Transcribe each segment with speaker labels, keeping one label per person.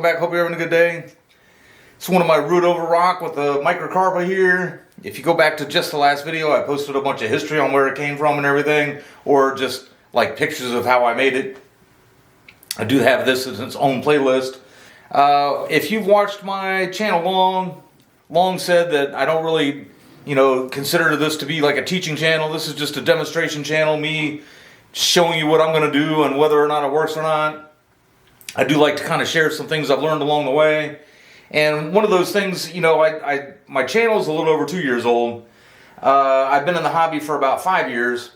Speaker 1: welcome back. Hope you're having a good day. It's one of my root over rock with the Microcarpa here. If you go back to just the last video, I posted a bunch of history on where it came from and everything, or just like pictures of how I made it. I do have this as its own playlist. If you've watched my channel long said that I don't really, consider this to be like a teaching channel. This is just a demonstration channel, me showing you what I'm going to do and whether or not it works or not. I do like to kind of share some things I've learned along the way. And one of those things, my channel is a little over 2 years old. I've been in the hobby for about 5 years.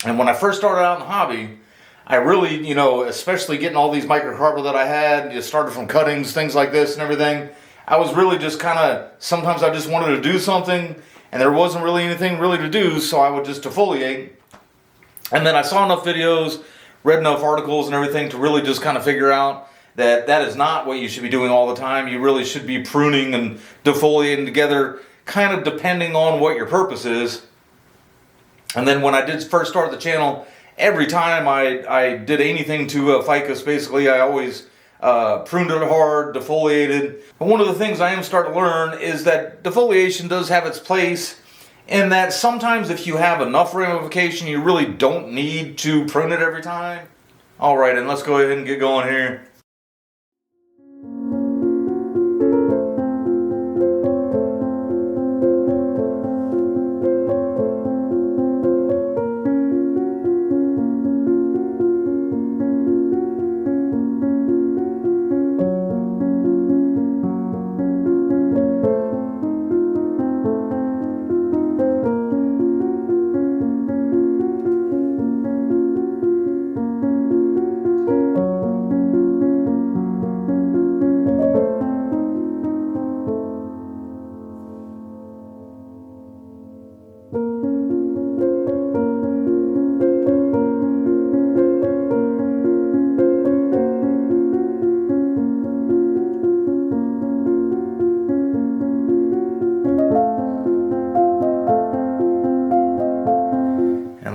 Speaker 1: And when I first started out in the hobby, I really, especially getting all these microcarpa that I had, just started from cuttings, things like this and everything. I was really just kind of, sometimes I just wanted to do something and there wasn't really anything really to do, so I would just defoliate. And then I saw enough videos, read enough articles and everything to really just kind of figure out that that is not what you should be doing all the time. You really should be pruning and defoliating together, kind of depending on what your purpose is. And then when I did first start the channel, every time I did anything to Ficus, basically I always pruned it hard, defoliated. But one of the things I am starting to learn is that defoliation does have its place, in that sometimes if you have enough ramification, you really don't need to prune it every time. Alright, and let's go ahead and get going here.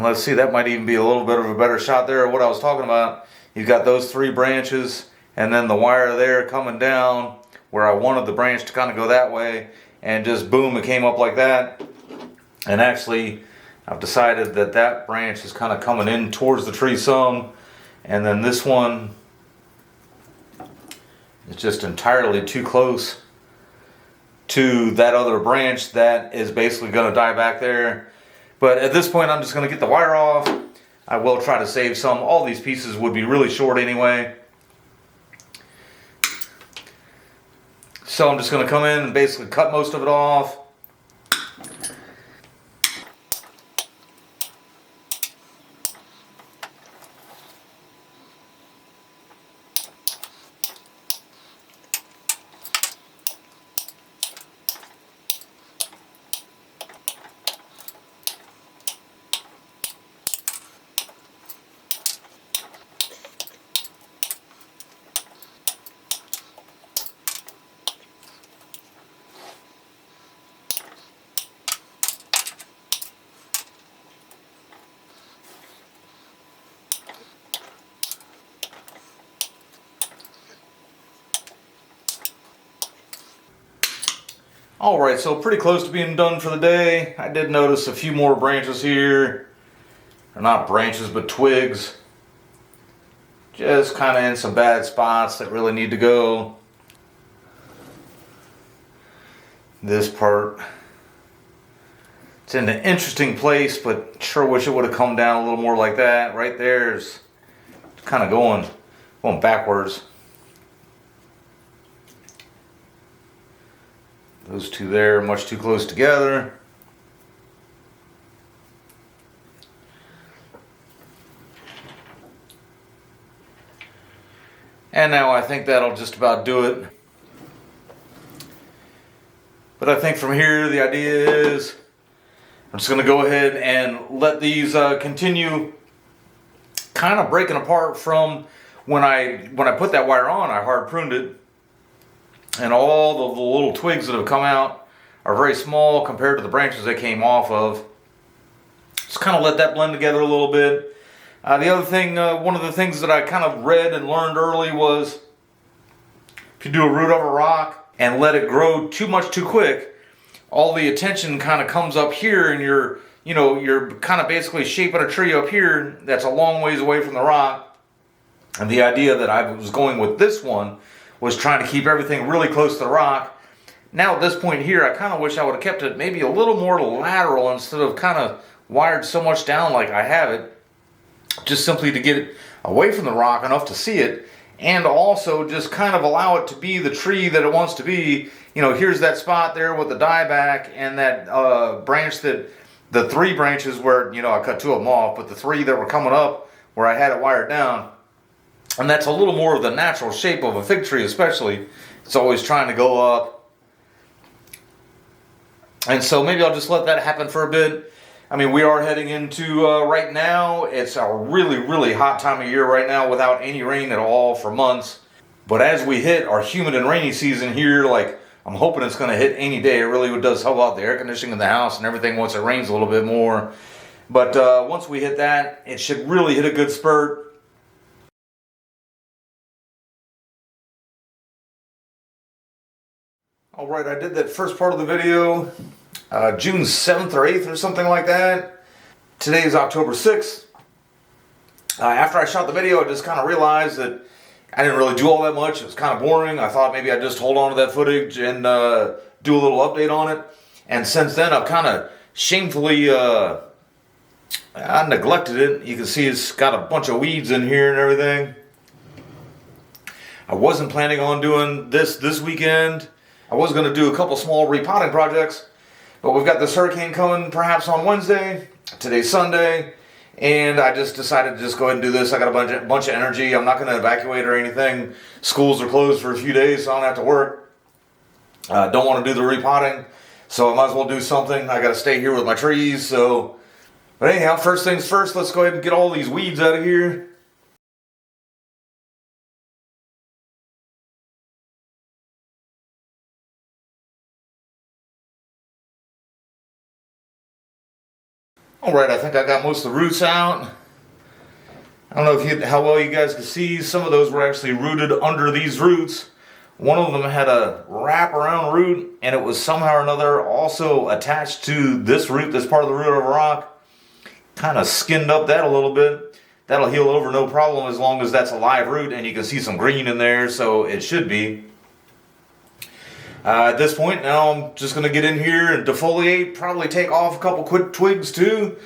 Speaker 1: Let's see, that might even be a little bit of a better shot there of what I was talking about. You've got those 3 branches and then the wire there coming down where I wanted the branch to kind of go that way, and just boom, it came up like that. And actually I've decided that that branch is kind of coming in towards the tree some, and then this one is just entirely too close to that other branch that is basically going to die back there. But at this point, I'm just going to get the wire off. I will try to save some. All these pieces would be really short anyway. So I'm just going to come in and basically cut most of it off. Alright, so pretty close to being done for the day. I did notice a few more branches here. Or not branches, but twigs. Just kind of in some bad spots that really need to go. This part, it's in an interesting place, but sure wish it would have come down a little more like that. Right there is kind of going backwards. Those two there are much too close together. And now I think that'll just about do it. But I think from here the idea is I'm just going to go ahead and let these continue kind of breaking apart from when I put that wire on. I hard pruned it. And all the little twigs that have come out are very small compared to the branches they came off of. Just kind of let that blend together a little bit. The other thing, one of the things that I kind of read and learned early was if you do a root over rock and let it grow too much too quick, all the attention kind of comes up here, and you're kind of basically shaping a tree up here that's a long ways away from the rock. And the idea that I was going with this one was trying to keep everything really close to the rock. Now at this point here, I kind of wish I would have kept it maybe a little more lateral instead of kind of wired so much down like I have it, just simply to get it away from the rock enough to see it, and also just kind of allow it to be the tree that it wants to be. You know, here's that spot there with the dieback and that branch, that the 3 branches where, you know, I cut 2 of them off, but the 3 that were coming up where I had it wired down. And that's a little more of the natural shape of a fig tree, especially. It's always trying to go up. And so maybe I'll just let that happen for a bit. I mean, we are heading into, right now, it's a really, really hot time of year right now without any rain at all for months. But as we hit our humid and rainy season here, like, I'm hoping it's going to hit any day. It really does help out the air conditioning in the house and everything once it rains a little bit more. But once we hit that, it should really hit a good spurt. Alright, I did that first part of the video June 7th or 8th or something like that. Today is October 6th. After I shot the video, I just kind of realized that I didn't really do all that much. It was kind of boring. I thought maybe I'd just hold on to that footage and do a little update on it. And since then, I've kind of shamefully I neglected it. You can see it's got a bunch of weeds in here and everything. I wasn't planning on doing this weekend. I was going to do a couple small repotting projects, but we've got this hurricane coming perhaps on Wednesday. Today's Sunday, and I just decided to just go ahead and do this. I got a bunch of energy. I'm not going to evacuate or anything. Schools are closed for a few days, so I don't have to work. Don't want to do the repotting, so I might as well do something. I got to stay here with my trees. So, but anyhow, first things first, let's go ahead and get all these weeds out of here. Alright, I think I got most of the roots out. I don't know how well you guys can see. Some of those were actually rooted under these roots. One of them had a wrap-around root, and it was somehow or another also attached to this root, this part of the root of a rock. Kind of skinned up that a little bit. That'll heal over no problem as long as that's a live root, and you can see some green in there, so it should be. At this point, now I'm just going to get in here and defoliate, probably take off a couple quick twigs too.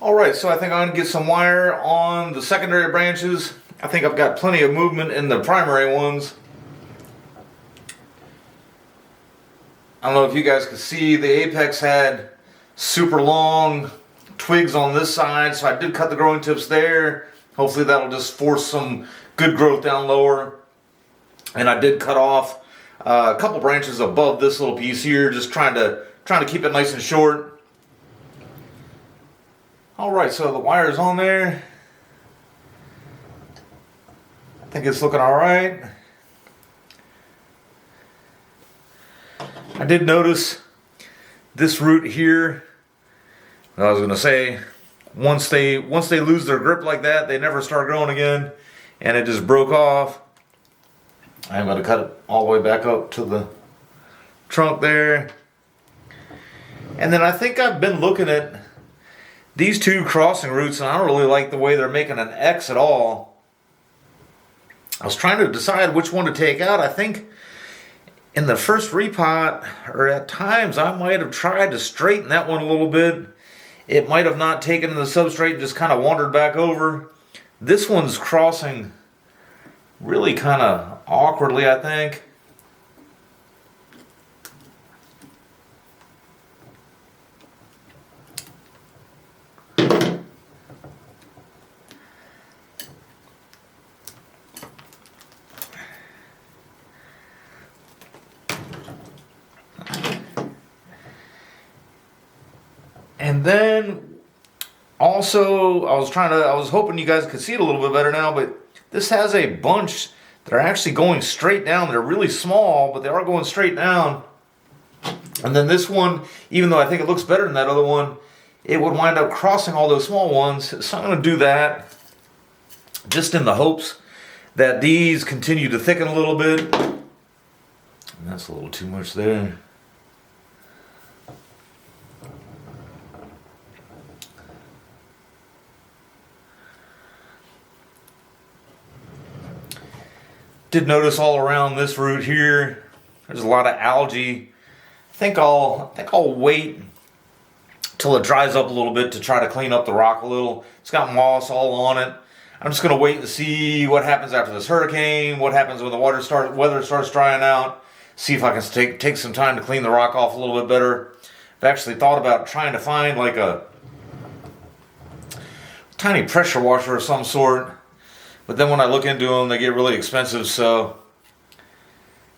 Speaker 1: Alright, so I think I'm going to get some wire on the secondary branches. I think I've got plenty of movement in the primary ones. I don't know if you guys can see, the apex had super long twigs on this side, so I did cut the growing tips there. Hopefully that'll just force some good growth down lower. And I did cut off a couple branches above this little piece here, just trying to keep it nice and short. Alright, so the wire's on there. I think it's looking alright. I did notice this root here. I was going to say, once they lose their grip like that, they never start growing again. And it just broke off. I'm going to cut it all the way back up to the trunk there. And then I think I've been looking at these two crossing roots, and I don't really like the way they're making an X at all. I was trying to decide which one to take out. I think in the first repot, or at times, I might have tried to straighten that one a little bit. It might have not taken the substrate and just kind of wandered back over. This one's crossing really kind of awkwardly, I think. And then also, I was hoping you guys could see it a little bit better now, but this has a bunch that are actually going straight down. They're really small, but they are going straight down. And then this one, even though I think it looks better than that other one, it would wind up crossing all those small ones. So I'm going to do that just in the hopes that these continue to thicken a little bit. And that's a little too much there. Did notice all around this root here, there's a lot of algae. I think I'll wait till it dries up a little bit to try to clean up the rock a little. It's got moss all on it. I'm just gonna wait and see what happens after this hurricane, what happens when the weather starts drying out, see if I can take some time to clean the rock off a little bit better. I've actually thought about trying to find like a tiny pressure washer of some sort. But then when I look into them, they get really expensive, so